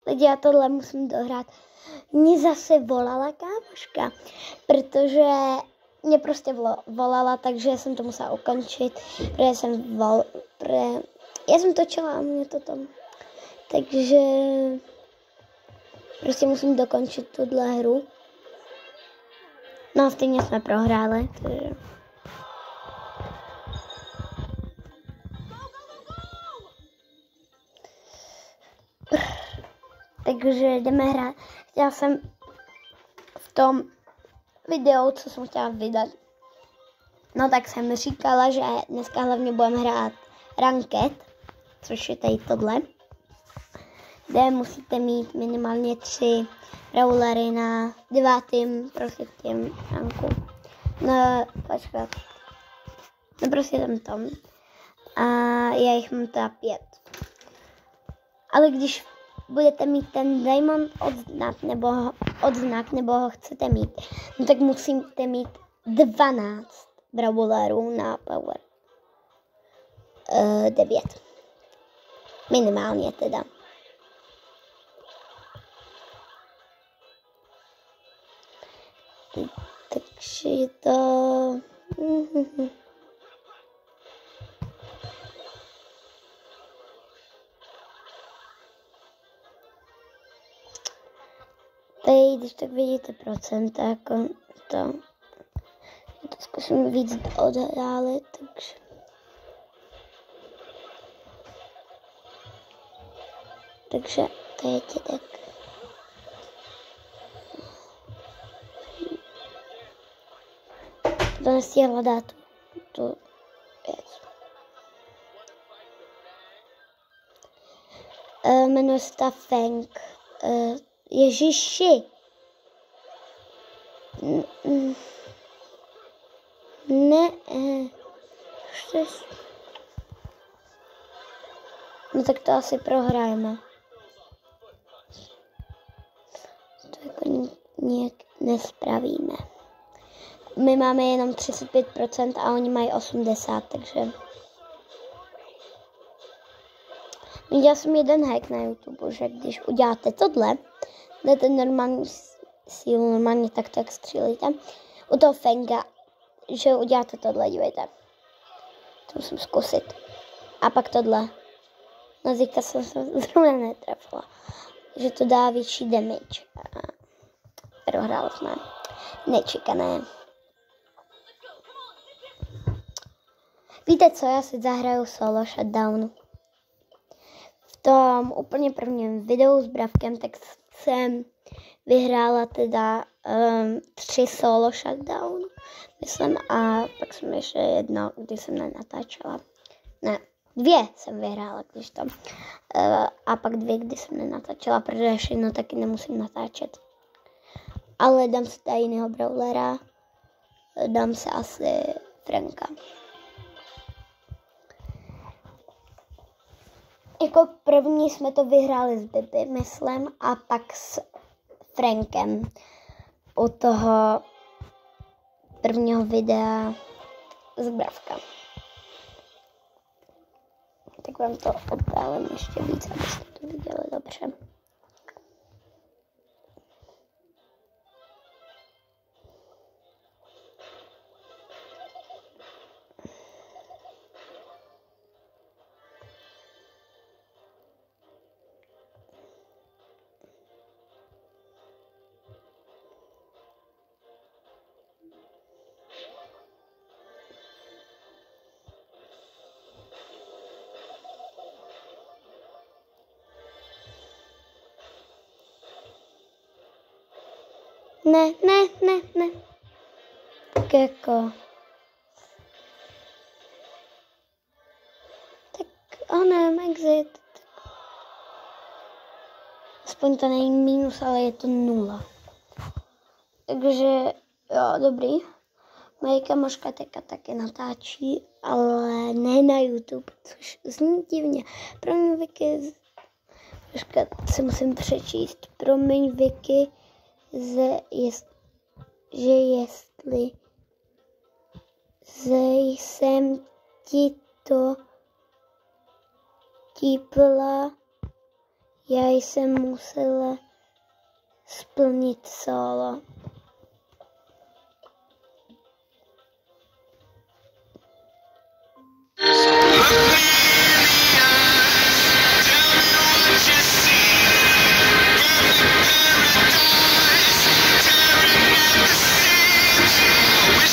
lidi, já tohle musím dohrát. Mě zase volala kámoška, protože mě prostě volala, takže jsem to musela ukončit, protože já jsem točila a mě to tam. Takže prostě musím dokončit tuhle hru. No, stejně jsme prohráli, takže... Takže jdeme hrát. Chtěla jsem v tom videu, co jsem chtěla vydat, no tak jsem říkala, že dneska hlavně budeme hrát Ranked, což je tady tohle, kde musíte mít minimálně 3 brawlery na 9. prosím ranku. No, počkat. No prostě tam. A já jich mám teda 5. Ale když budete mít ten diamond odznak, nebo ho chcete mít, no tak musíte mít 12 brawlerů na power 9. Minimálně teda. Takže je to... Tady, když tak vidíte procenta, jako to zkusím víc oddálit, takže teď je tak. To nestihla dát tu věc. Jmenuje se ta Fang. Ježiši. Ne. No tak to asi prohrajeme. To jako nějak nespravíme. My máme jenom 35% a oni mají 80%, takže... Viděla jsem jeden hack na YouTube, že když uděláte tohle, dáte normální sílu, normálně tak jak střílíte, u toho Fanga, že uděláte tohle, dívejte. To musím zkusit. A pak tohle. No zítra jsem se zrovna netrefila. Že to dá větší damage. Prohráli jsme. Nečekané. Víte co, já si zahraju solo shutdown. V tom úplně prvním videu s Bravkem, tak jsem vyhrála teda 3 solo shutdown, myslím, a pak jsem ještě jedno, když jsem nenatáčela. Ne, 2 jsem vyhrála, když to. A pak 2, když jsem nenatáčela, protože ještě jedno taky nemusím natáčet. Ale dám si tady jiného brawlera, dám se asi Franka. Jako první jsme to vyhráli s Bibi, myslím, a pak s Frankem u toho prvního videa z Bravka. Tak vám to oddálím ještě víc, abyste to viděli dobře. Ne. Tak jako... Tak exit. Aspoň to není minus, ale je to 0. Takže jo, dobrý. Moje kamoška teďka taky natáčí, ale ne na YouTube, což zní divně. Promiň, Vicky, počkat, se musím přečíst. Promiň, Vicky, že jestli jsem ti to tipla, Já jsem musela splnit solo. So